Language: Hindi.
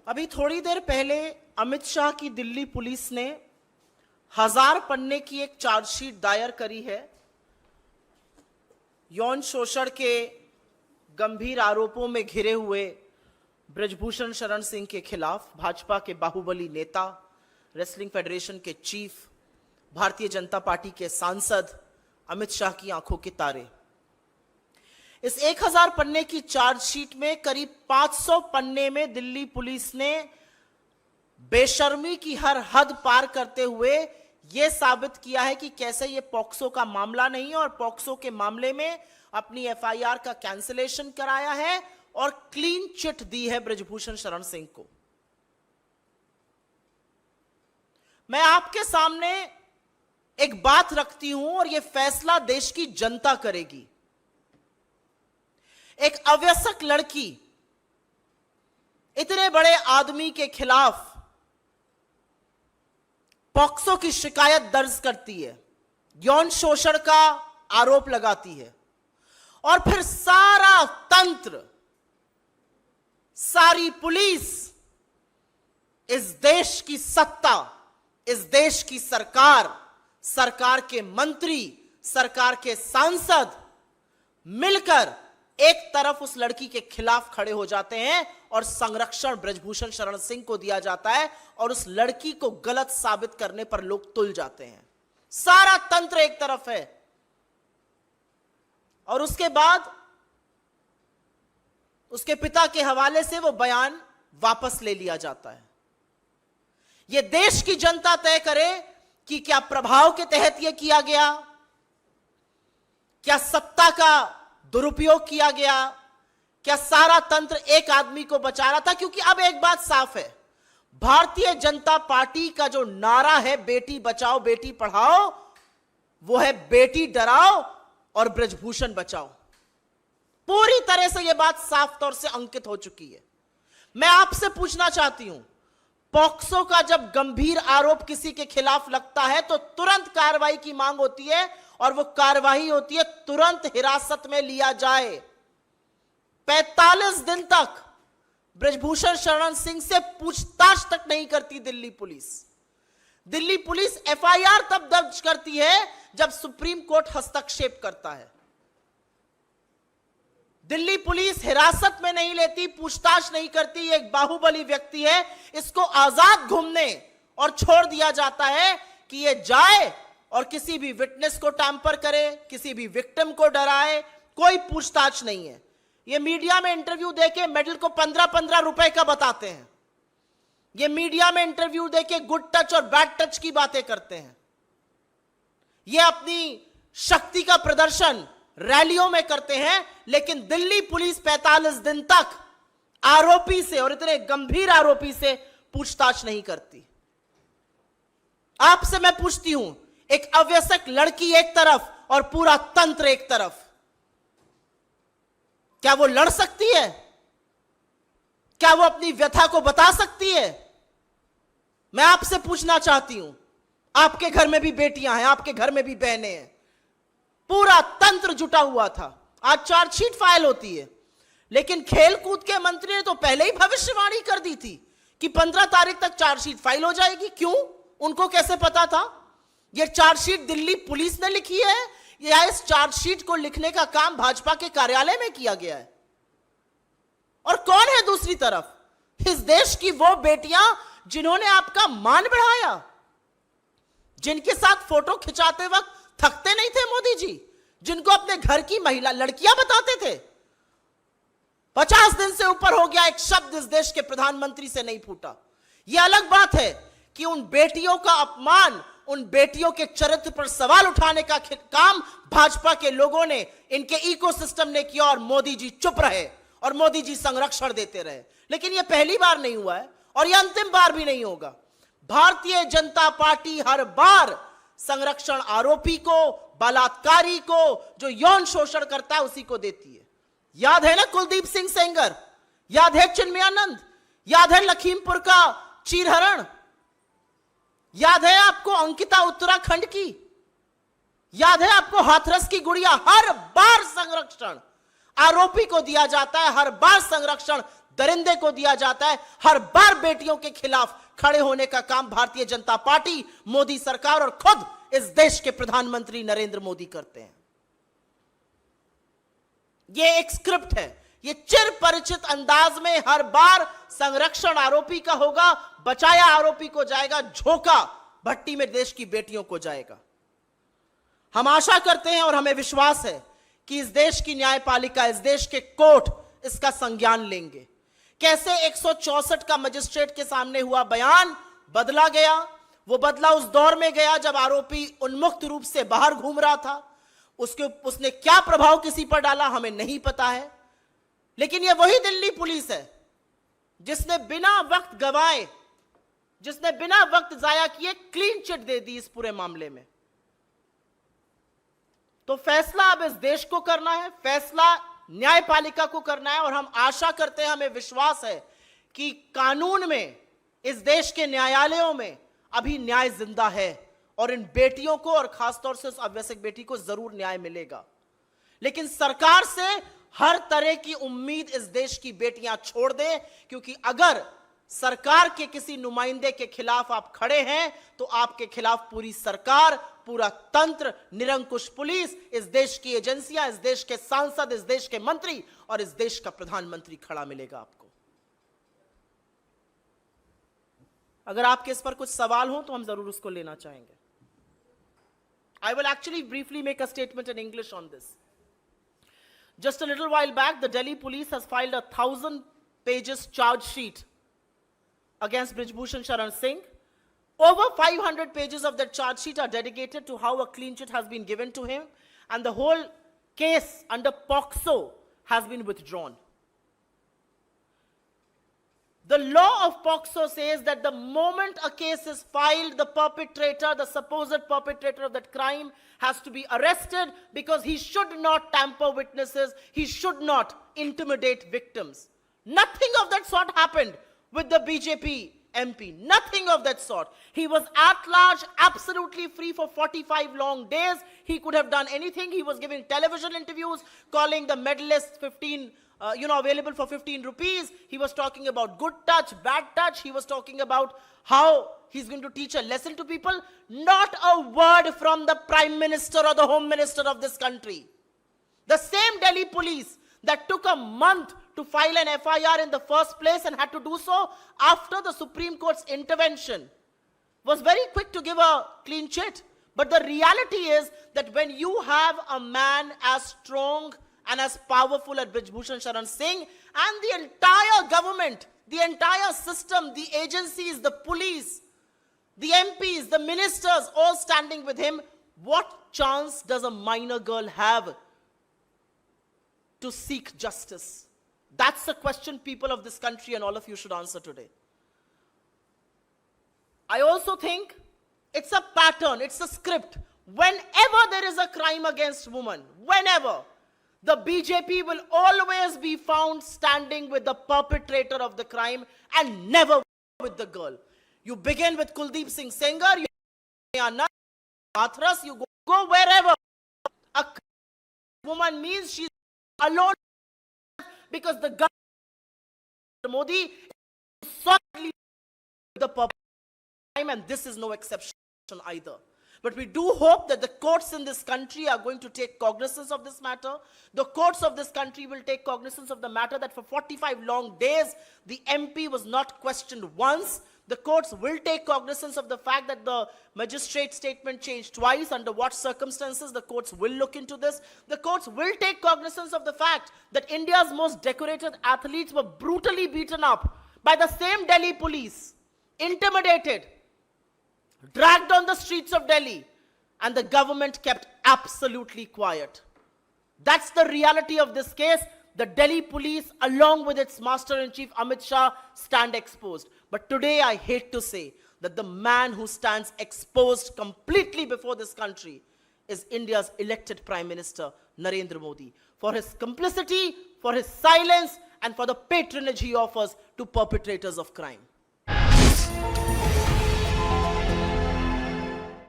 अभी थोड़ी देर पहले अमित शाह की दिल्ली पुलिस ने 1000 पन्ने की एक चार्जशीट दायर करी है यौन शोषण के गंभीर आरोपों में घिरे हुए ब्रजभूषण शरण सिंह के खिलाफ। भाजपा के बाहुबली नेता, रेसलिंग फेडरेशन के चीफ, भारतीय जनता पार्टी के सांसद अमित शाह की आंखों के तारे। इस 1000 पन्ने की चार्जशीट में करीब 500 पन्ने में दिल्ली पुलिस ने बेशर्मी की हर हद पार करते हुए यह साबित किया है कि कैसे यह पॉक्सो का मामला नहीं है और पॉक्सो के मामले में अपनी एफआईआर का कैंसिलेशन कराया है और क्लीन चिट दी है ब्रजभूषण शरण सिंह को। मैं आपके सामने एक बात रखती हूं और यह फैसला देश की जनता करेगी। एक अवयस्क लड़की इतने बड़े आदमी के खिलाफ पॉक्सो की शिकायत दर्ज करती है, यौन शोषण का आरोप लगाती है और फिर सारा तंत्र, सारी पुलिस, इस देश की सत्ता, इस देश की सरकार, सरकार के मंत्री, सरकार के सांसद मिलकर एक तरफ उस लड़की के खिलाफ खड़े हो जाते हैं और संरक्षण ब्रजभूषण शरण सिंह को दिया जाता है और उस लड़की को गलत साबित करने पर लोग तुल जाते हैं। सारा तंत्र एक तरफ है और उसके बाद उसके पिता के हवाले से वो बयान वापस ले लिया जाता है। यह देश की जनता तय करे कि क्या प्रभाव के तहत यह किया गया, क्या सत्ता का दुरुपयोग किया गया, क्या सारा तंत्र एक आदमी को बचा रहा था। क्योंकि अब एक बात साफ है, भारतीय जनता पार्टी का जो नारा है बेटी बचाओ बेटी पढ़ाओ, वो है बेटी डराओ और ब्रजभूषण बचाओ। पूरी तरह से यह बात साफ तौर से अंकित हो चुकी है। मैं आपसे पूछना चाहती हूं, पॉक्सो का जब गंभीर आरोप किसी के खिलाफ लगता है तो तुरंत कार्रवाई की मांग होती है और वो कार्रवाई होती है तुरंत हिरासत में लिया जाए। 45 दिन तक ब्रजभूषण शरण सिंह से पूछताछ तक नहीं करती Delhi police. Delhi police FIR तब दर्ज करती है जब सुप्रीम कोर्ट हस्तक्षेप करता है। दिल्ली पुलिस हिरासत में नहीं लेती, पूछताछ नहीं करती। एक बाहुबली व्यक्ति है, इसको आजाद घूमने और छोड़ दिया जाता है कि ये जाए और किसी भी विटनेस को टैंपर करे, किसी भी विक्टिम को डराए। कोई पूछताछ नहीं है। ये मीडिया में इंटरव्यू देके मेडल को 15-15 रुपए का बताते हैं। ये मीडिया में इंटरव्यू देके गुड टच और बैड टच की बातें करते हैं। ये अपनी शक्ति का प्रदर्शन रैलियों में करते हैं, लेकिन दिल्ली पुलिस 45 दिन तक आरोपी से, और इतने गंभीर आरोपी से, पूछताछ नहीं करती। आपसे मैं पूछती हूं, एक अवयस्क लड़की एक तरफ और पूरा तंत्र एक तरफ, क्या वो लड़ सकती है? क्या वो अपनी व्यथा को बता सकती है? मैं आपसे पूछना चाहती हूं, आपके घर में भी बेटियां हैं, आपके घर में भी बहनें हैं, पूरा तंत्र जुटा हुआ था। आज चार्जशीट फाइल होती है, लेकिन खेलकूद के मंत्री ने तो पहले ही भविष्यवाणी कर दी थी कि 15 तारीख तक चार्जशीट फाइल हो जाएगी। क्यों? उनको कैसे पता था? यह चार्जशीट दिल्ली पुलिस ने लिखी है या इस चार्जशीट को लिखने का काम भाजपा के कार्यालय में किया गया है? और कौन है दूसरी तरफ? इस देश की वो बेटियां जिन्होंने आपका मान बढ़ाया, जिनके साथ फोटो खिंचाते वक्त थकते नहीं थे मोदी जी, जिनको अपने घर की महिला लड़कियां बताते थे। 50 दिन से ऊपर हो गया, एक शब्द इस देश के प्रधानमंत्री से नहीं फूटा। यह अलग बात है कि उन बेटियों का अपमान, उन बेटियों के चरित्र पर सवाल उठाने का काम भाजपा के लोगों ने, इनके इकोसिस्टम ने किया और मोदी जी चुप रहे और मोदी जी संरक्षण देते रहे। लेकिन यह पहली बार नहीं हुआ है और यह अंतिम बार भी नहीं होगा। भारतीय जनता पार्टी हर बार संरक्षण आरोपी को, बलात्कारी को, जो यौन शोषण करता है, उसी को देती है। याद है ना कुलदीप सिंह सेंगर, याद है चिन्मयानंद, याद है लखीमपुर का चीरहरण, याद है आपको अंकिता उत्तराखंड की, याद है आपको हाथरस की गुड़िया। हर बार संरक्षण आरोपी को दिया जाता है, हर बार संरक्षण दरिंदे को दिया जाता है। हर बार बेटियों के खिलाफ खड़े होने का काम भारतीय जनता पार्टी, मोदी सरकार और खुद इस देश के प्रधानमंत्री नरेंद्र मोदी करते हैं। यह एक स्क्रिप्ट है, यह चिर परिचित अंदाज में हर बार संरक्षण आरोपी का होगा, बचाया आरोपी को जाएगा, झोंका भट्टी में देश की बेटियों को जाएगा। हम आशा करते हैं और हमें विश्वास है कि इस देश की न्यायपालिका, इस देश के कोर्ट इसका संज्ञान लेंगे। कैसे 164 का मजिस्ट्रेट के सामने हुआ बयान बदला गया, वो बदला उस दौर में गया जब आरोपी उन्मुक्त रूप से बाहर घूम रहा था। उसने क्या प्रभाव किसी पर डाला हमें नहीं पता है, लेकिन यह वही दिल्ली पुलिस है जिसने बिना वक्त गवाए, जिसने बिना वक्त जाया किए क्लीन चिट दे दी इस पूरे मामले में। तो फैसला अब इस देश को करना है, फैसला न्यायपालिका को करना है और हम आशा करते हैं, हमें विश्वास है कि कानून में, इस देश के न्यायालयों में अभी न्याय जिंदा है और इन बेटियों को और खासतौर से उस अवैसक बेटी को जरूर न्याय मिलेगा। लेकिन सरकार से हर तरह की उम्मीद इस देश की बेटियां छोड़ दें, क्योंकि अगर सरकार के किसी नुमाइंदे के खिलाफ आप खड़े हैं तो आपके खिलाफ पूरी सरकार, पूरा तंत्र, निरंकुश पुलिस, इस देश की एजेंसियां, इस देश के सांसद, इस देश के मंत्री और इस देश का प्रधानमंत्री खड़ा मिलेगा आपको। अगर आपके इस पर कुछ सवाल हो तो हम जरूर उसको लेना चाहेंगे। I will actually briefly make a statement in English on this. Just a little while back, the Delhi police has filed a 1,000 pages charge sheet against Brijbhushan Sharan Singh. Over 500 pages of that charge sheet are dedicated to how a clean chit has been given to him, and the whole case under POCSO has been withdrawn. The law of POCSO says that the moment a case is filed, the perpetrator, the supposed perpetrator of that crime, has to be arrested because he should not tamper witnesses, he should not intimidate victims. Nothing of that sort happened with the BJP MP. Nothing of that sort. He was at large, absolutely free for 45 long days. He could have done anything. He was giving television interviews, calling the medalists available for 15 rupees. He was talking about good touch, bad touch. He was talking about how he's going to teach a lesson to people. Not a word from the Prime Minister or the Home Minister of this country. The same Delhi police that took a month to file an FIR in the first place and had to do so after the Supreme Court's intervention was very quick to give a clean chit. But the reality is that when you have a man as strong and as powerful as Brijbhushan Sharan Singh and the entire government, the entire system, the agencies, the police, the MPs, the ministers all standing with him, what chance does a minor girl have to seek justice? That's the question people of this country and all of you should answer today. I also think it's a pattern, it's a script. Whenever there is a crime against women, whenever, the BJP will always be found standing with the perpetrator of the crime and never with the girl. You begin with Kuldeep Singh Sengar, you Hathras, you go wherever. A woman means she's alone because the government, Modi, is solidly the perpetrator of crime, and this is no exception either. But we do hope that the courts in this country are going to take cognizance of this matter. The courts of this country will take cognizance of the matter that for 45 long days, the MP was not questioned once. The courts will take cognizance of the fact that the magistrate statement changed twice. Under what circumstances, the courts will look into this. The courts will take cognizance of the fact that India's most decorated athletes were brutally beaten up by the same Delhi police, intimidated, dragged on the streets of Delhi, and the government kept absolutely quiet. That's the reality of this case. The Delhi police, along with its Master-in-Chief Amit Shah, stand exposed. But today I hate to say that the man who stands exposed completely before this country is India's elected Prime Minister, Narendra Modi, for his complicity, for his silence, and for the patronage he offers to perpetrators of crime.